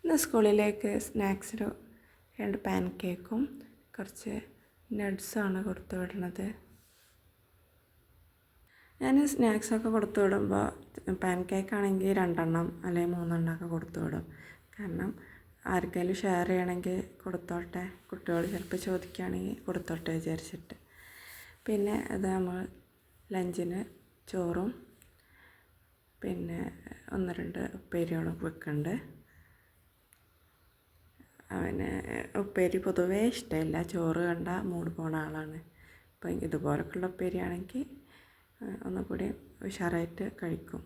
ഇന്ന് സ്കൂളിലേക്ക് സ്നാക്സിന് 2 പാൻ കേക്കും കുറച്ച് നട്ട്സാണ് കൊടുത്തു വിടുന്നത്. ഞാൻ സ്നാക്സൊക്കെ കൊടുത്തു വിടുമ്പോൾ പാൻ കേക്കാണെങ്കിൽ 2 അല്ലെങ്കിൽ 3 കൊടുത്തു വിടും. കാരണം ആർക്കെങ്കിലും ഷെയർ ചെയ്യണമെങ്കിൽ കൊടുത്തോട്ടെ, കുട്ടികൾ ചിലപ്പോൾ ചോദിക്കുകയാണെങ്കിൽ കൊടുത്തോട്ടെ വിചാരിച്ചിട്ട്. പിന്നെ അത് നമ്മൾ ലഞ്ചിന് ചോറും പിന്നെ 1-2 ഉപ്പേരികളും വെക്കുന്നുണ്ട്. അവന് ഉപ്പേരി പൊതുവേ ഇഷ്ടമില്ല, ചോറ് കണ്ട മൂഡ് പോണ ആളാണ്. അപ്പം ഇതുപോലൊക്കെയുള്ള ഉപ്പേരിയാണെങ്കിൽ ഒന്നുകൂടി ഉഷാറായിട്ട് കഴിക്കും.